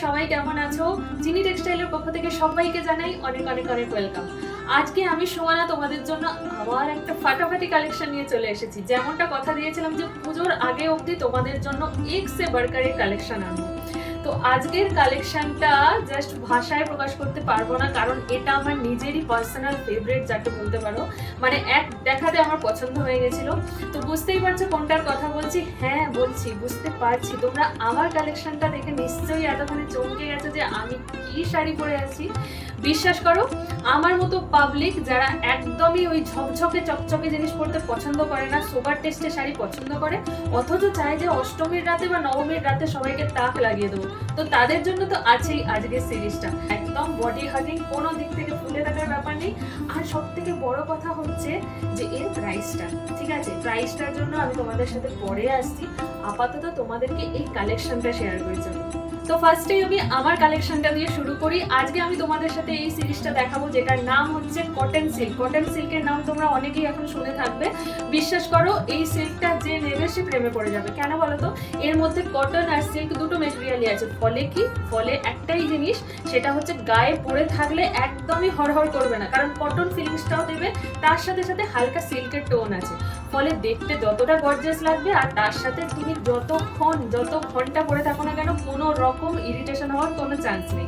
সবাই কেমন আছো? জিনি টেক্সটাইলের পক্ষ থেকে সবাইকে জানাই অনেক অনেক অনেক ওয়েলকাম। আজকে আমি সুমনা তোমাদের জন্য আবার একটা ফাটাফাটি কালেকশন নিয়ে চলে এসেছি। যেমনটা কথা দিয়েছিলাম যে পুজোর আগে অবধি তোমাদের জন্য এক সে বাড়কারের কালেকশন আনবো। তো আজকের কালেকশনটা জাস্ট ভাষায় প্রকাশ করতে পারবো না, কারণ এটা আমার নিজেরই পার্সোনাল ফেভারিট যাকে বলতে পারো। মানে এক দেখাতে আমার পছন্দ হয়ে গেছিল। তো বুঝতেই পারছো কোনটার কথা বলছি? হ্যাঁ বলছি, বুঝতে পারছি। তোমরা আমার কালেকশনটা দেখে নিশ্চয়ই এতক্ষণে চমকে গেছো যে আমি কি শাড়ি পরে আছি। বিশ্বাস করো, আমার মতো পাবলিক যারা একদমই ওই ঝকঝকে চকচকে জিনিস পরতে পছন্দ করে না, সোবার টেস্টে শাড়ি পছন্দ করে, অথচ চায় যে অষ্টমীর রাতে বা নবমীর রাতে সবাইকে তাক লাগিয়ে দেবো, তো তাদের জন্য তো আছেই আজকের সিরিজটা। একদম বডি হাগিং, কোনো দিক থেকে ফুলে থাকার ব্যাপার নেই। আর সব থেকে বড় কথা হচ্ছে যে এর প্রাইসটা, ঠিক আছে? প্রাইসটার জন্য আমি তোমাদের সাথে পরে আসছি। আপাতত তোমাদেরকে এই কালেকশনটা শেয়ার করেছি। তো ফার্স্টেই আমি আমার কালেকশনটা দিয়ে শুরু করি। আজকে আমি তোমাদের সাথে এই সিরিজটা দেখাবো যেটার নাম হচ্ছে কটন সিল্ক। কটন সিল্কের নাম তোমরা অনেকেই এখন শুনে থাকবে। বিশ্বাস করো, এই সিল্কটা যে নেবে সে প্রেমে পড়ে যাবে। কেন বলো তো? এর মধ্যে কটন আর সিল্ক দুটো মেটেরিয়ালই আছে। ফলে কি? ফলে একটাই জিনিস, সেটা হচ্ছে গায়ে পরে থাকলে একদমই হড়হড় করবে না, কারণ কটন ফিলিংসটাও দেবে, তার সাথে সাথে হালকা সিল্কের টোন আছে। ফলে দেখতে যতটা গর্জিয়াস লাগবে, আর তার সাথে তুমি যত ঘন্টা পরে থাকো না কেন, কোনো রকম ইরিটেশন হওয়ার কোনো চান্স নেই।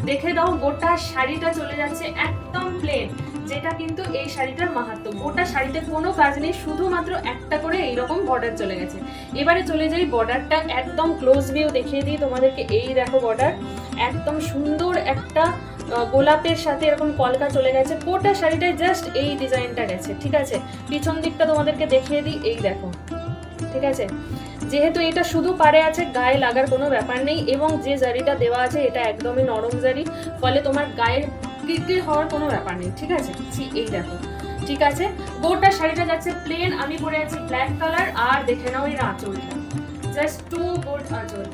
দেখে দাও, গোটা শাড়িটা চলে যাচ্ছে একদম প্লেন, যেটা কিন্তু এই শাড়িটার মাহাত্ম্য। গোটা শাড়িতে কোনো কাজ নেই, শুধুমাত্র একটা করে এইরকম বর্ডার চলে গেছে। এবারে চলে যাই বর্ডারটা একদম ক্লোজ ভিউ দেখিয়ে দিই তোমাদেরকে। এই দেখো বর্ডার, একদম সুন্দর একটা গোলাপের সাথে এরকম কলকা চলে গেছে। গোটা শাড়িটায় জাস্ট এই ডিজাইনটা গেছে, ঠিক আছে? পিছন দিকটা তোমাদেরকে দেখিয়ে দিই, এই দেখো, ঠিক আছে? যেহেতু এটা শুধু পাড়ে আছে, গায়ে লাগার কোনো ব্যাপার নেই, এবং যে জারিটা দেওয়া আছে এটা একদমই নরম জারি, ফলে তোমার গায়ে কিরকির হওয়ার কোনো ব্যাপার নেই, ঠিক আছে? এই দেখো, ঠিক আছে? গোটা শাড়িটা যাচ্ছে প্লেন। আমি পরে আছি ব্ল্যাক কালার, আর দেখে নাও এর আঁচলটা, জাস্ট টু গুড আঁচল।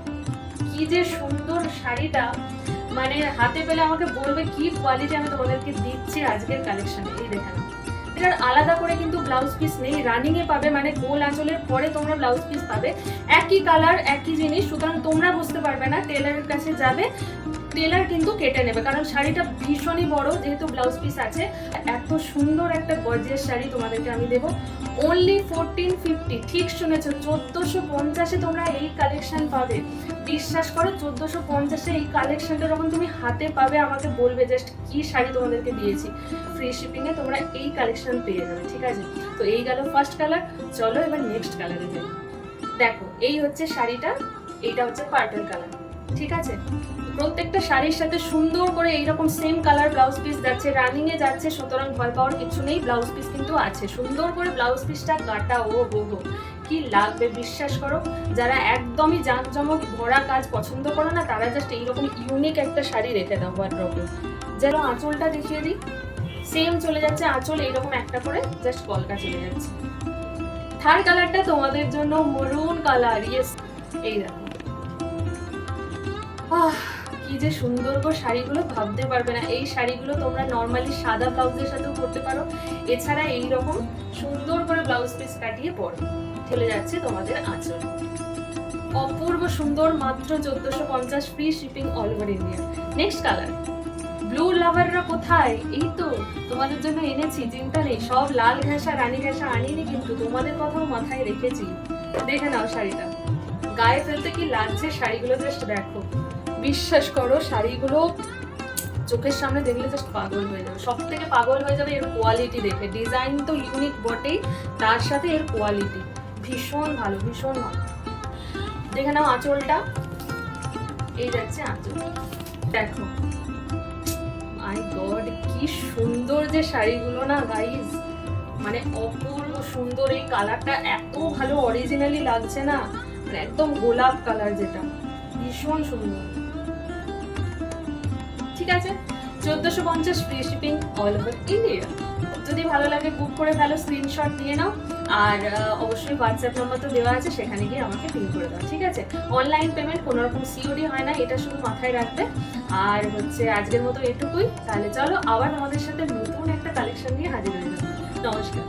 কি যে সুন্দর শাড়িটা, মানে হাতে পেলে আমাকে বলবে কি কোয়ালিটি আমি তোমাদেরকে দিচ্ছি আজকের কালেকশনে। এই দেখে নাও, এটার আলাদা করে কিন্তু ব্লাউজ পিস নেই, রানিং এ পাবে, মানে গোল আঁচলের পরে তোমরা ব্লাউজ পিস পাবে। একই কালার একই জিনিস, সুতরাং তোমরা বুঝতে পারবে না। টেলারের কাছে যাবে, টেলার কিন্তু কেটে নেবে, কারণ শাড়িটা ভীষণই বড়, যেহেতু ব্লাউজ পিস আছে। এত সুন্দর একটা গর্জিয়াস শাড়ি তোমাদেরকে আমি দেবো অনলি 1450। ঠিক শুনেছো, 1450-এ তোমরা এই কালেকশন পাবে। বিশ্বাস করো, 1450-এ এই কালেকশনটা যখন তুমি হাতে পাবে, আমাকে বলবে জাস্ট কি শাড়ি তোমাদেরকে দিয়েছি। ফ্রি শিপিং এ তোমরা এই কালেকশন পেয়ে যাবে, ঠিক আছে? তো এই গেল ফার্স্ট কালার। চলো এবার নেক্সট কালারে যাই। দেখো, এই হচ্ছে শাড়িটা, এইটা হচ্ছে পার্পল কালার, ঠিক আছে? প্রত্যেকটা শাড়ির সাথে সুন্দর করে এইরকম সেম কালার ব্লাউজ পিস যাচ্ছে, রানিং এ যাচ্ছে, সুতরাং ভয় পাওয়ার কিছু নেই। ব্লাউজ পিস কিন্তু আছে, সুন্দর করে ব্লাউজ পিসটা কাটা। ও হো হো, কি লাগবে! বিশ্বাস করো, যারা একদমই জাঁকজমক ভরা কাজ পছন্দ করো না, তারা জাস্ট এইরকম ইউনিক একটা শাড়ি রেখে দাও ওয়ার্ড্রবে। যেন আঁচলটা দেখিয়ে দিই, সেম চলে যাচ্ছে আঁচল এইরকম একটা করে, জাস্ট কলকা চলে যাচ্ছে। থার্ড কালারটা তোমাদের জন্য মরুন কালার। ইয়েস, এই দেখো, কি যে সুন্দর গো শাড়িগুলো, ভাবতে পারবে না। এই শাড়িগুলো তোমরা নর্মালি সাদা ব্লাউজের সাথেও পরতে পারো, এছাড়া এইরকম সুন্দর করে ব্লাউজ পিস কাটিয়ে পরো। চলে যাচ্ছে তোমাদের আঁচল, অপূর্ব সুন্দর, মাত্র 1450, free shipping all over India. Next colour, blue লাভাররা কোথায়? এই তো তোমাদের জন্য এনেছি, চিন্তা নেই। সব লাল ঘেঁষা রানী ঘেঁষা আনিনি, কিন্তু তোমাদের কথাও মাথায় রেখেছি। দেখে নাও শাড়িটা, গায়ে ফেলতে কি লাগছে শাড়িগুলো, জাস্ট দেখো। বিশ্বাস করো, শাড়িগুলো চোখের সামনে দেখলে জাস্ট পাগল হয়ে যাবে। সব থেকে পাগল হয়ে যাবে এর কোয়ালিটি দেখে। ডিজাইন তো ইউনিক বটেই, তার সাথে এর কোয়ালিটি ভীষণ ভালো, ভীষণ ভালো। দেখে নাও আঁচলটা, এই যাচ্ছে আঁচল, দেখো। মাই গড, কি সুন্দর যে শাড়িগুলো না গাইজ, মানে অপূর্ব সুন্দর। এই কালারটা এত ভালো অরিজিনালি লাগছে না, মানে একদম গোলাপ কালার, যেটা ভীষণ সুন্দর। ঠিক আছে, 1450, free shipping all over India. যদি ভালো লাগে বুক করে ফেলো, স্ক্রিনশট নিয়ে নাও, আর অবশ্যই হোয়াটসঅ্যাপ নাম্বার তো দেওয়া আছে, সেখানে গিয়ে আমাকে পিন করে দাও, ঠিক আছে? অনলাইন পেমেন্ট, কোনো রকম সিওডি হয় না, এটা শুধু মাথায় রাখবে। আর হচ্ছে আজকের মতো এটুকুই। তাহলে চলো আবার আমাদের সাথে নতুন একটা কালেকশন নিয়ে হাজির হয়ে যাবো। নমস্কার।